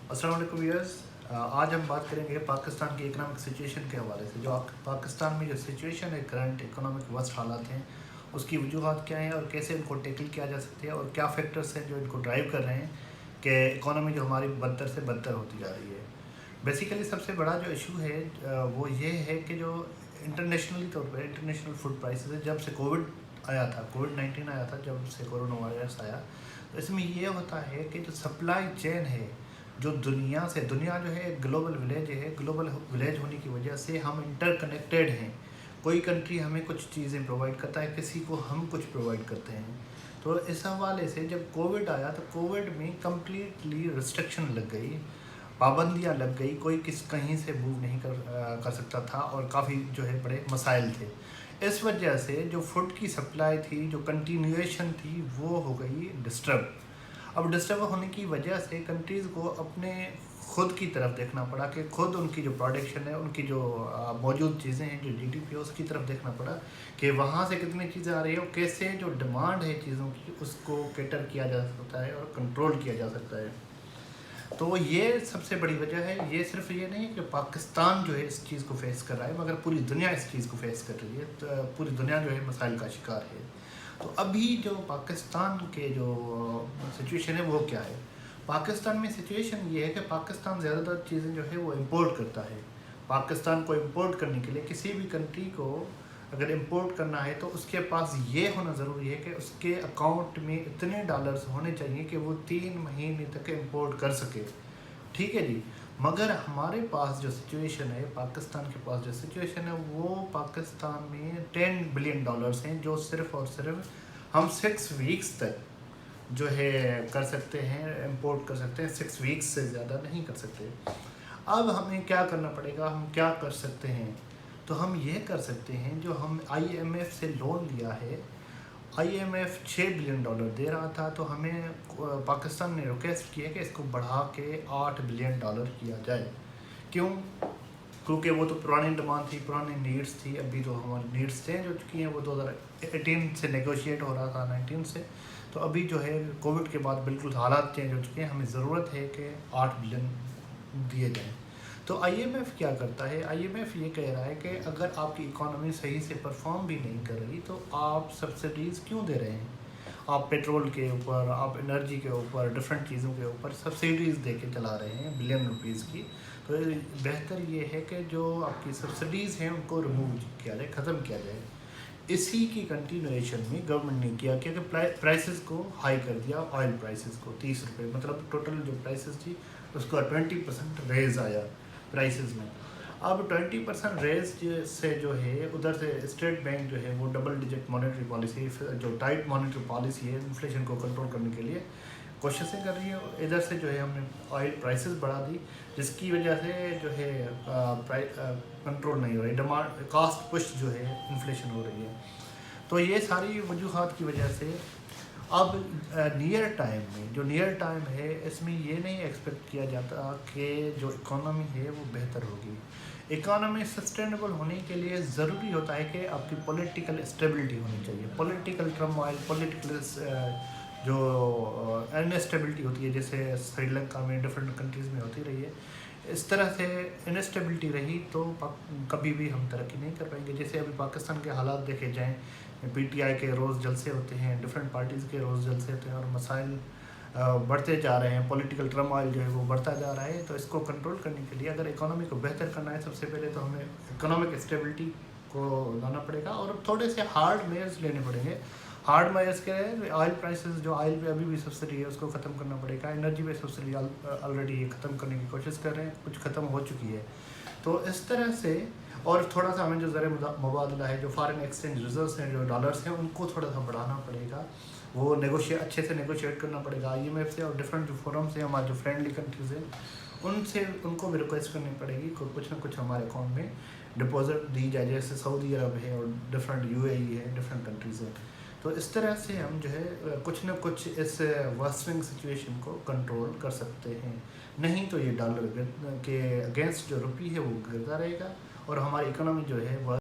अस्सलाम वालेकुम व्यूअर्स। आज हम बात करेंगे पाकिस्तान की इकोनॉमिक सिचुएशन के हवाले से। जो पाकिस्तान में जो सिचुएशन है, करंट इकोनॉमिक वर्स्ट हालात हैं, उसकी वजूहत क्या हैं और कैसे इनको टैकल किया जा सकता है और क्या फैक्टर्स हैं जो इनको ड्राइव कर रहे हैं कि इकोनॉमी जो हमारी बदतर से बदतर होती जा रही है। बेसिकली सबसे बड़ा जो इशू है वो ये है कि जो इंटरनेशनली तौर पर इंटरनेशनल फूड प्राइसेस है, जब से कोविड-19 आया था, जब से कोरोना वायरस आया, तो इसमें ये होता है कि जो सप्लाई चेन है, जो दुनिया जो है ग्लोबल विलेज है, ग्लोबल विलेज होने की वजह से हम इंटरकनेक्टेड हैं। कोई कंट्री हमें कुछ चीज़ें प्रोवाइड करता है, किसी को हम कुछ प्रोवाइड करते हैं। तो इस हवाले से जब कोविड आया तो कोविड में कम्प्लीटली रिस्ट्रिक्शन लग गई, पाबंदियाँ लग गई, कोई कहीं से मूव नहीं कर सकता था और काफ़ी जो है बड़े मसाइल थे। इस वजह से जो फूड की सप्लाई थी, जो कंटिन्यूएशन थी, वो हो गई डिस्टर्ब। अब डिस्टर्ब होने की वजह से कंट्रीज़ को अपने खुद की तरफ देखना पड़ा कि खुद उनकी जो प्रोडक्शन है, उनकी जो मौजूद चीज़ें हैं, जो जीडीपी है, उसकी तरफ देखना पड़ा कि वहाँ से कितनी चीज़ें आ रही है और कैसे जो डिमांड है चीज़ों की, उसको कैटर किया जा सकता है और कंट्रोल किया जा सकता है। तो ये सबसे बड़ी वजह है। ये सिर्फ ये नहीं है कि पाकिस्तान जो है इस चीज़ को फेस कर रहा है, मगर पूरी दुनिया इस चीज़ को फेस कर रही है। तो पूरी दुनिया जो है मसाइल का शिकार है। तो अभी जो पाकिस्तान के जो सिचुएशन है वो क्या है? पाकिस्तान में सिचुएशन ये है कि पाकिस्तान ज़्यादातर चीज़ें जो है वो इंपोर्ट करता है। पाकिस्तान को इंपोर्ट करने के लिए, किसी भी कंट्री को अगर इंपोर्ट करना है, तो उसके पास ये होना ज़रूरी है कि उसके अकाउंट में इतने डॉलर्स होने चाहिए कि वो 3 महीने तक इंपोर्ट कर सके। ठीक है जी। मगर हमारे पास जो सिचुएशन है, पाकिस्तान के पास जो सिचुएशन है, वो पाकिस्तान में $10 बिलियन हैं, जो सिर्फ़ और सिर्फ हम 6 वीक्स तक जो है कर सकते हैं, इंपोर्ट कर सकते हैं। 6 वीक्स से ज़्यादा नहीं कर सकते। अब हमें क्या करना पड़ेगा, हम क्या कर सकते हैं? तो हम ये कर सकते हैं, जो हम IMF से लोन लिया है, IMF $6 बिलियन दे रहा था, तो हमें पाकिस्तान ने रिक्वेस्ट किया कि इसको बढ़ा के $8 बिलियन किया जाए। क्यों? क्योंकि वो तो पुरानी डिमांड थी, पुरानी नीड्स थी। अभी तो हमारी नीड्स चेंज हो चुकी हैं। वो 2018 से नेगोशिएट हो रहा था, 19 से। तो अभी जो है कोविड के बाद बिल्कुल हालात चेंज हो चुके हैं। हमें ज़रूरत है कि 8 बिलियन दिए जाएँ। तो IMF क्या करता है? IMF ये कह रहा है कि अगर आपकी इकोनॉमी सही से परफॉर्म भी नहीं कर रही, तो आप सब्सिडीज़ क्यों दे रहे हैं? आप पेट्रोल के ऊपर, आप एनर्जी के ऊपर, डिफरेंट चीज़ों के ऊपर सब्सिडीज़ दे के चला रहे हैं बिलियन रुपीज़ की। तो बेहतर ये है कि जो आपकी सब्सिडीज़ हैं उनको रिमूव किया जाए, ख़त्म किया जाए। इसी की कंटिन्यूएशन में गवर्नमेंट ने किया कि प्राइसेस को हाई कर दिया। ऑयल प्राइसेस को 30 रुपये, मतलब टोटल जो प्राइसेस थी उसका 20% रेज़ आया प्राइसेस में। अब 20% रेज़ से जो है, उधर से स्टेट बैंक जो है वो डबल डिजिट मॉनेटरी पॉलिसी, जो टाइट मॉनेटरी पॉलिसी है इन्फ्लेशन को कंट्रोल करने के लिए कोशिशें कर रही है। इधर से जो है हमने ऑयल प्राइसेस बढ़ा दी, जिसकी वजह से जो है कंट्रोल नहीं हो रही, डिमांड कास्ट पुश जो है इन्फ्लेशन हो रही है। तो ये सारी वजूहात की वजह से अब नियर टाइम है, इसमें ये नहीं एक्सपेक्ट किया जाता कि जो इकोनॉमी है वो बेहतर होगी। इकोनॉमी सस्टेनेबल होने के लिए ज़रूरी होता है कि आपकी पॉलिटिकल स्टेबिलिटी होनी चाहिए। पॉलिटिकल टर्मोइल, पॉलिटिकल जो अनस्टेबिलिटी होती है, जैसे श्रीलंका में, डिफरेंट कंट्रीज़ में होती रही है, इस तरह से इनस्टेबिलिटी रही तो कभी भी हम तरक्की नहीं कर पाएंगे। जैसे अभी पाकिस्तान के हालात देखे जाएं, PTI के रोज़ जलसे होते हैं, डिफरेंट पार्टीज़ के रोज़ जलसे होते हैं और मसाइल बढ़ते जा रहे हैं, पॉलिटिकल टर्मोइल जो है वो बढ़ता जा रहा है। तो इसको कंट्रोल करने के लिए, अगर इकोनॉमी को बेहतर करना है, सबसे पहले तो हमें इकोनॉमिक स्टेबिलिटी को लाना पड़ेगा और थोड़े से हार्ड मेयर्स लेने पड़ेंगे। हार्ड मेयर्स के ऑयल प्राइसेस, जो ऑयल पे अभी भी सब्सिडी है, उसको ख़त्म करना पड़ेगा। एनर्जी पे सब्सिडी ऑलरेडी ख़त्म करने की कोशिश कर रहे हैं, कुछ ख़त्म हो चुकी है। तो इस तरह से, और थोड़ा सा हमें जो ज़र मुबादला है, जो फॉरेन एक्सचेंज रिजर्व्स हैं, जो डॉलर्स हैं, उनको थोड़ा सा बढ़ाना पड़ेगा। वो अच्छे से नेगोशिएट करना पड़ेगा IMF से, और डिफरेंट जो फोरम्स हैं, हमारे जो फ्रेंडली कंट्रीज़ हैं, उनको भी रिक्वेस्ट करनी पड़ेगी कि कुछ ना कुछ हमारे अकाउंट में डिपॉजिट दी जाए, जैसे सऊदी अरब है और डिफरेंट UAE है, डिफरेंट कंट्रीज़ हैं। तो इस तरह से हम जो है कुछ ना कुछ इस वर्सनिंग सिचुएशन को कंट्रोल कर सकते हैं। नहीं तो ये डॉलर के अगेंस्ट जो रुपी है वो गिरता रहेगा और हमारी इकोनॉमी जो है वह